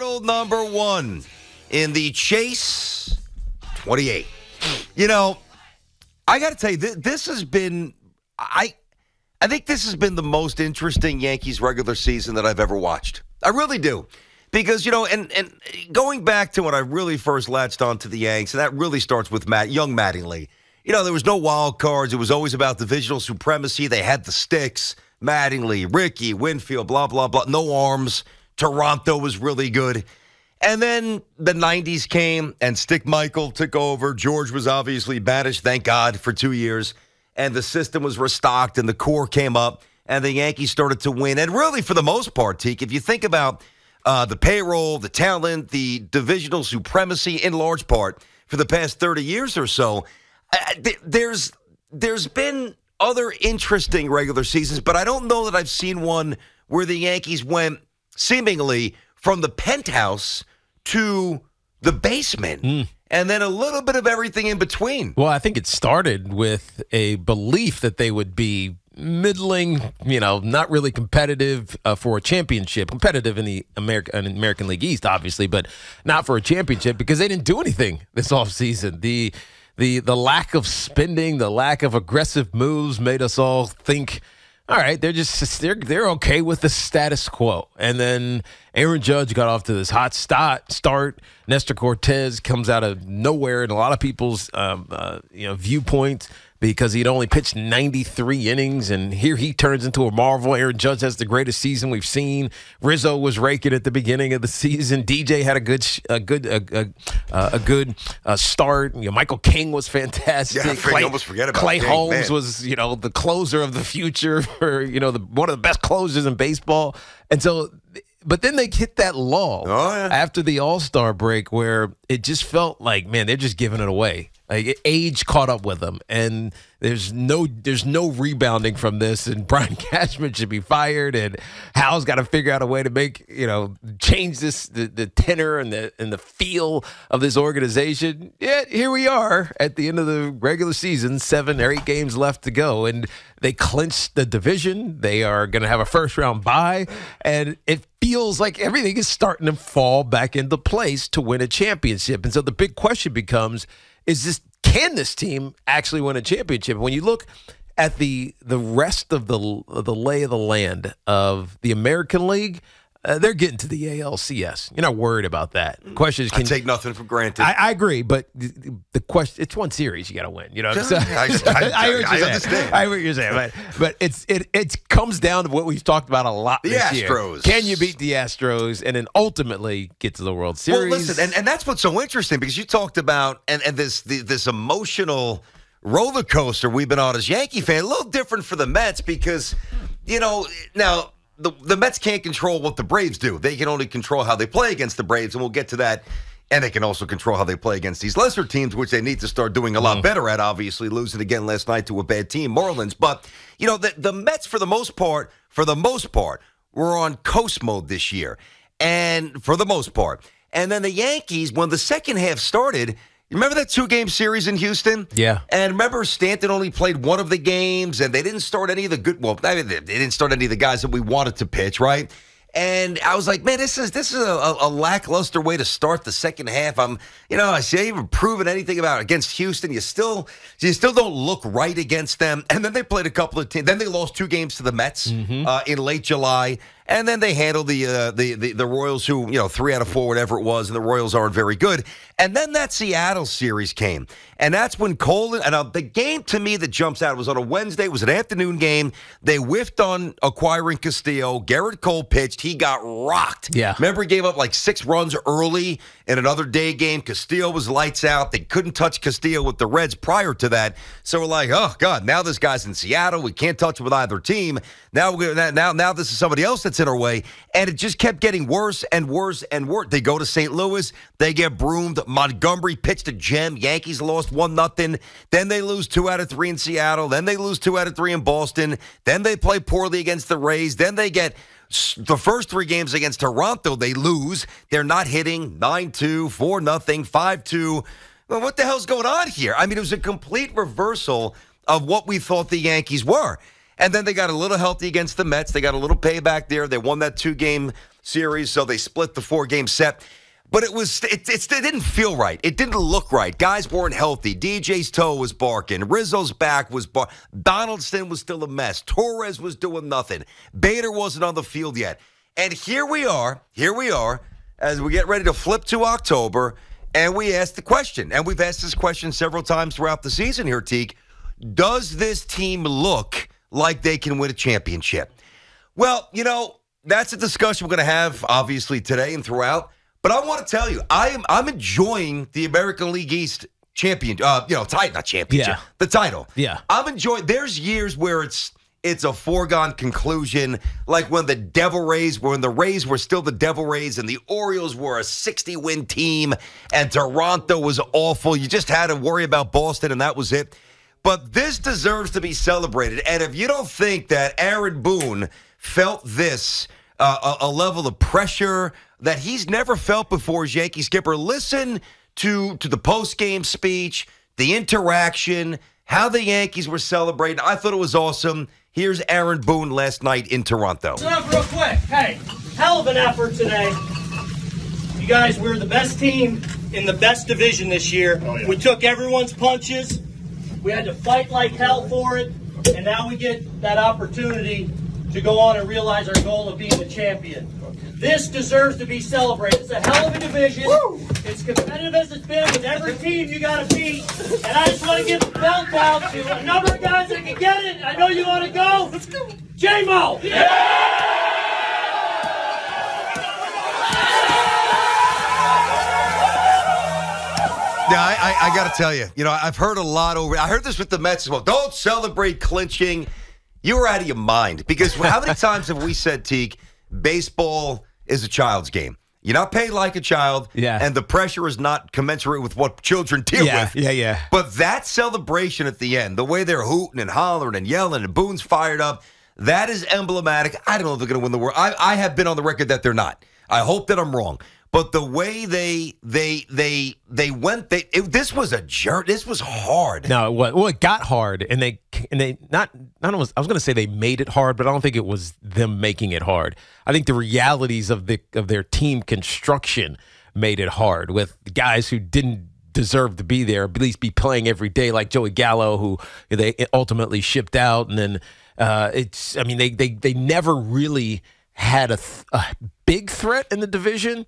Cardinal number 1 in the chase 28. You know, I got to tell you, this has been, I think this has been the most interesting Yankees regular season that I've ever watched. I really do. Because, you know, and going back to when I really first latched onto the Yanks, and that really starts with young Mattingly. You know, there was no wild cards. It was always about divisional supremacy. They had the sticks. Mattingly, Ricky, Winfield, blah, blah, blah. No arms. Toronto was really good. And then the 90s came, and Stick Michael took over. George was obviously banished, thank God, for 2 years. And the system was restocked, and the core came up, and the Yankees started to win. And really, for the most part, Teak, if you think about the payroll, the talent, the divisional supremacy, in large part, for the past 30 years or so, there's been other interesting regular seasons, but I don't know that I've seen one where the Yankees went seemingly from the penthouse to the basement, and then a little bit of everything in between. Well, I think it started with a belief that they would be middling, you know, not really competitive for a championship. Competitive in the American League East, obviously, but not for a championship because they didn't do anything this offseason. The lack of spending, the lack of aggressive moves made us all think, all right, they're okay with the status quo. And then Aaron Judge got off to this hot start. Nestor Cortez comes out of nowhere in a lot of people's viewpoints because he'd only pitched 93 innings, and here he turns into a marvel. Aaron Judge has the greatest season we've seen. Rizzo was raking at the beginning of the season. DJ had a good start. You know, Michael King was fantastic. Yeah, I almost forget about Clay King, Holmes man. was, you know, the closer of the future for, you know, one of the best closers in baseball. And so, but then they hit that lull after the All-Star break where it just felt like, man, they're just giving it away. Like age caught up with them, and there's no rebounding from this. And Brian Cashman should be fired, and Hal's got to figure out a way to make, you know, change the tenor and the feel of this organization. Yet here we are at the end of the regular season, 7 or 8 games left to go, and they clinched the division. They are going to have a first-round bye, and it feels like everything is starting to fall back into place to win a championship. And so the big question becomes, can this team actually win a championship? When you look at the rest of the lay of the land of the American League, they're getting to the ALCS. You're not worried about that. The question is, I take nothing for granted. I agree, but the question, it's one series you got to win. You know, I understand. I hear what you're saying, but it comes down to what we've talked about a lot this year. The Astros. Can you beat the Astros and then ultimately get to the World Series? Well, listen, and that's what's so interesting because you talked about and this emotional roller coaster we've been on as Yankee fan. A little different for the Mets because, you know, now the Mets can't control what the Braves do. They can only control how they play against the Braves, and we'll get to that. And they can also control how they play against these lesser teams, which they need to start doing a lot better at, obviously, losing again last night to a bad team, Marlins. But, you know, the Mets, for the most part, were on coast mode this year. And for the most part. And then the Yankees, when the second half started, you remember that 2-game series in Houston? Yeah. And remember Stanton only played one of the games, and they didn't start any of the good – well, they didn't start any of the guys that we wanted to pitch, right? And I was like, man, this is a lackluster way to start the second half. I see even proven anything against Houston. You still don't look right against them. And then they played a couple of teams. Then they lost 2 games to the Mets in late July. And then they handled the Royals, who, you know, 3 out of 4, whatever it was, and the Royals aren't very good. And then that Seattle series came. And that's when Cole, and the game to me that jumps out was on a Wednesday. It was an afternoon game. They whiffed on acquiring Castillo. Garrett Cole pitched. He got rocked. Yeah. Remember, he gave up like 6 runs early in another day game. Castillo was lights out. They couldn't touch Castillo with the Reds prior to that. So we're like, oh, God, now this guy's in Seattle. We can't touch him with either team. Now this is somebody else that's in our way. And it just kept getting worse and worse and worse. They go to St. Louis. They get broomed. Montgomery pitched a gem. Yankees lost 1-0. Then they lose 2 out of 3 in Seattle. Then they lose 2 out of 3 in Boston. Then they play poorly against the Rays. Then they get the first 3 games against Toronto. They lose. They're not hitting. 9-2, 4-0, 5-2. Well, what the hell's going on here? I mean, it was a complete reversal of what we thought the Yankees were. And then they got a little healthy against the Mets. They got a little payback there. They won that 2-game series, so they split the 4-game set. But it didn't feel right. It didn't look right. Guys weren't healthy. DJ's toe was barking. Rizzo's back was barking. Donaldson was still a mess. Torres was doing nothing. Bader wasn't on the field yet. And here we are, as we get ready to flip to October, and we ask the question. And we've asked this question several times throughout the season here, Teak. Does this team look like they can win a championship? Well, that's a discussion we're going to have, obviously, today and throughout. But I want to tell you, I'm enjoying the American League East not championship, the title. Yeah. I'm enjoying. There's years where it's a foregone conclusion, like when the Rays were still the Devil Rays and the Orioles were a 60-win team and Toronto was awful. You just had to worry about Boston and that was it. But this deserves to be celebrated. And if you don't think that Aaron Boone felt this, a level of pressure that he's never felt before as Yankee skipper, listen to the post-game speech, the interaction, how the Yankees were celebrating. I thought it was awesome. Here's Aaron Boone last night in Toronto. So real quick, hey, hell of an effort today. You guys, we're the best team in the best division this year. Oh, yeah. We took everyone's punches. We had to fight like hell for it. And now we get that opportunity to go on and realize our goal of being the champion. This deserves to be celebrated. It's a hell of a division. Woo! It's competitive as it's been with every team you got to beat. And I just want to give the belt out to a number of guys that can get it. I know you want to go. Let's go. J-Mo! Yeah! Yeah, I got to tell you, I've heard a lot I heard this with the Mets as well. Don't celebrate clinching. You were out of your mind. Because how many times have we said, Teak, baseball is a child's game. You're not paid like a child, and the pressure is not commensurate with what children deal with. Yeah. But that celebration at the end, the way they're hooting and hollering and yelling and Boone's fired up, that is emblematic. I don't know if they're going to win the World. I have been on the record that they're not. I hope that I'm wrong. But the way they went, this was a jerk. This was hard. No, it got hard, and they I was going to say they made it hard, but I don't think it was them making it hard. I think the realities of their team construction made it hard with guys who didn't deserve to be there, at least be playing every day, like Joey Gallo, who they ultimately shipped out, and then they never really had a big threat in the division.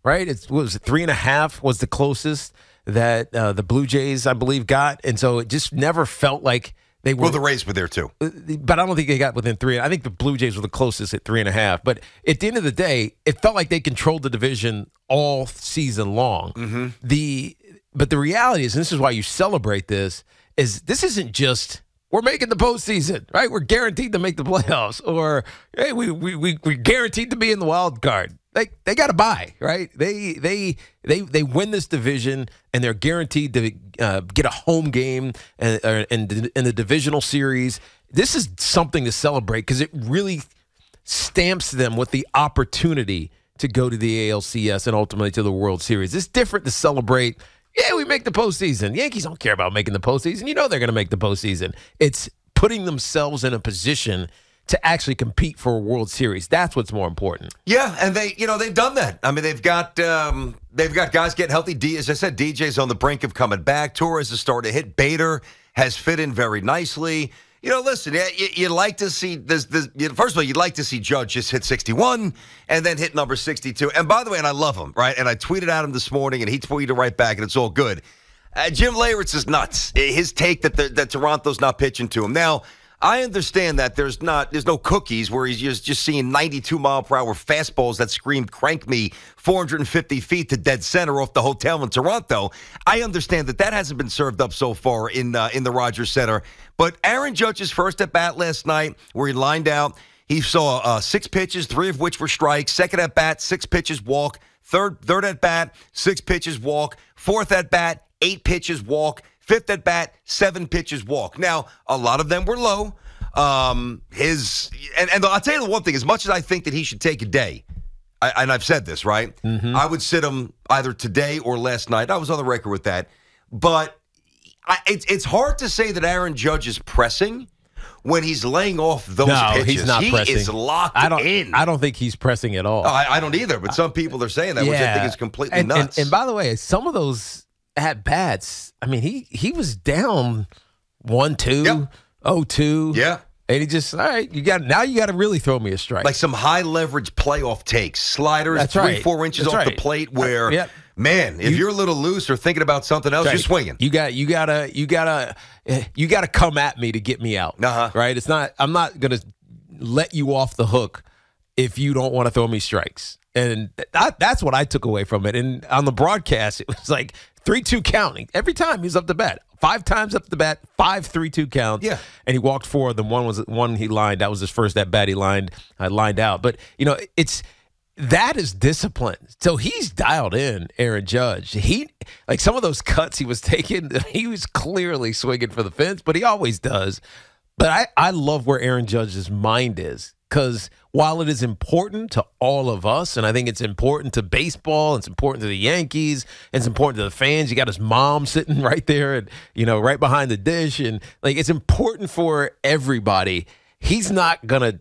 Right? What was it? 3.5 was the closest that the Blue Jays, I believe, got. And so it just never felt like they were. Well, the Rays were there too. But I don't think they got within 3. I think the Blue Jays were the closest at 3.5. But at the end of the day, it felt like they controlled the division all season long. Mm-hmm. But the reality is, and this is why you celebrate this isn't just we're making the postseason, right? We're guaranteed to make the playoffs. Or, hey, we're guaranteed to be in the wild card. They got to buy, right? They win this division, and they're guaranteed to get a home game in the divisional series. This is something to celebrate because it really stamps them with the opportunity to go to the ALCS and ultimately to the World Series. It's different to celebrate. Yeah, we make the postseason. Yankees don't care about making the postseason. You know they're going to make the postseason. It's putting themselves in a position to actually compete for a World Series. That's what's more important. Yeah, and they've done that. I mean, they've got guys getting healthy. As I said, DJ's on the brink of coming back. Torres is starting to hit. Bader has fit in very nicely. Listen, you'd like to see this. First of all, you'd like to see Judge just hit 61 and then hit number 62. And by the way, and I love him, right? And I tweeted at him this morning, and he tweeted right back, and it's all good. Jim Leyritz is nuts. His take that Toronto's not pitching to him now. I understand that there's no cookies where he's just seeing 92-mile-per-hour fastballs that scream "crank me" 450 feet to dead center off the hotel in Toronto. I understand that hasn't been served up so far in the Rogers Center. But Aaron Judge's first at bat last night, where he lined out, he saw 6 pitches, 3 of which were strikes. Second at bat, 6 pitches, walk. Third at bat, 6 pitches, walk. Fourth at bat, 8 pitches, walk. Fifth at bat, 7 pitches, walk. Now, a lot of them were low. And I'll tell you the one thing, as much as I think that he should take a day, and I've said this, right? Mm-hmm. I would sit him either today or last night. I was on the record with that. But it's hard to say that Aaron Judge is pressing when he's laying off those pitches. He's not pressing. Is locked in. I don't think he's pressing at all. Oh, I don't either, but some people are saying that, which I think is completely nuts. And by the way, some of those at-bats, I mean, he was down 1-2, 0-2. Yeah. And he just, all right, you got to really throw me a strike. Like some high leverage playoff takes, sliders, 3-4 inches off the plate. Where, man, if you're a little loose or thinking about something else, you're swinging. You gotta come at me to get me out. Right? It's not. I'm not gonna let you off the hook if you don't want to throw me strikes. And that's what I took away from it. And on the broadcast, it was like 3-2 counting every time he's up the bat. 5 times up the bat, 5 3-2 counts. Yeah. And he walked 4 of them. One he lined. That was his first at bat he lined out. But that is discipline. So he's dialed in, Aaron Judge. He, like some of those cuts he was taking, he was clearly swinging for the fence, but he always does. But I love where Aaron Judge's mind is, because while it is important to all of us, and I think it's important to baseball, it's important to the Yankees, it's important to the fans. You got his mom sitting right there and, right behind the dish. And like, it's important for everybody. He's not going to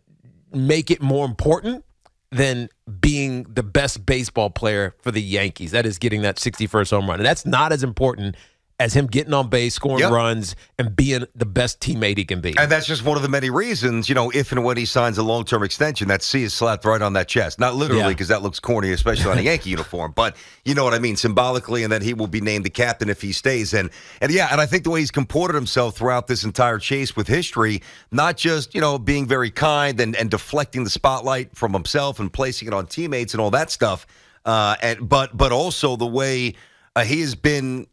make it more important than being the best baseball player for the Yankees. That is getting that 61st home run. And that's not as important as him getting on base, scoring runs, and being the best teammate he can be. And that's just one of the many reasons, if and when he signs a long-term extension, that C is slapped right on that chest. Not literally, because that looks corny, especially on a Yankee uniform, but you know what I mean, symbolically, and then he will be named the captain if he stays. And I think the way he's comported himself throughout this entire chase with history, not just, being very kind and deflecting the spotlight from himself and placing it on teammates and all that stuff, but also the way he has been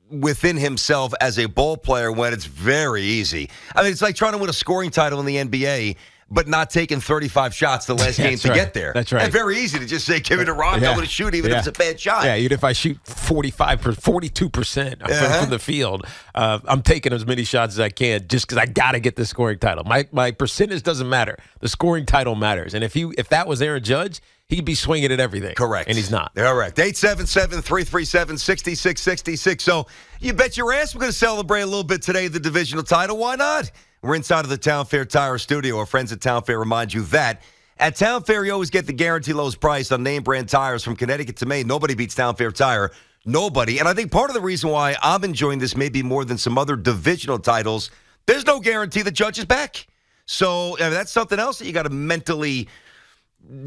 within himself as a ball player when it's very easy. I mean, it's like trying to win a scoring title in the NBA, but not taking 35 shots the last game to get there. That's right. It's very easy to just say, give it to Rock, I'm going to shoot even if it's a bad shot. Yeah, even if I shoot 42% from the field, I'm taking as many shots as I can just because I got to get the scoring title. My percentage doesn't matter. The scoring title matters. And if that was Aaron Judge, he'd be swinging at everything. Correct. And he's not. Correct. 877-337-6666. So you bet your ass we're going to celebrate a little bit today, the divisional title. Why not? We're inside of the Town Fair Tire Studio. Our friends at Town Fair remind you that at Town Fair, you always get the guaranteed lowest price on name brand tires from Connecticut to Maine. Nobody beats Town Fair Tire. Nobody. And I think part of the reason why I'm enjoying this maybe more than some other divisional titles, there's no guarantee the Judge is back. So that's something else that you got to mentally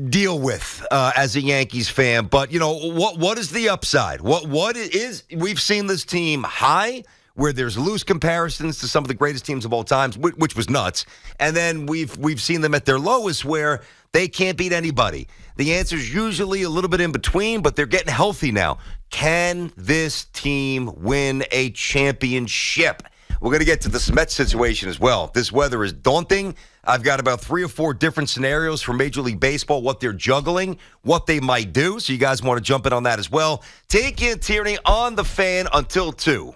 deal with as a Yankees fan. But what is the upside? What is, we've seen this team high where there's loose comparisons to some of the greatest teams of all time, which was nuts, and then we've seen them at their lowest where they can't beat anybody. The answer is usually a little bit in between, but they're getting healthy now. Can this team win a championship? We're going to get to the Mets situation as well. This weather is daunting. I've got about 3 or 4 different scenarios for Major League Baseball, what they're juggling, what they might do. So you guys want to jump in on that as well. Tiki Tierney on the Fan until 2.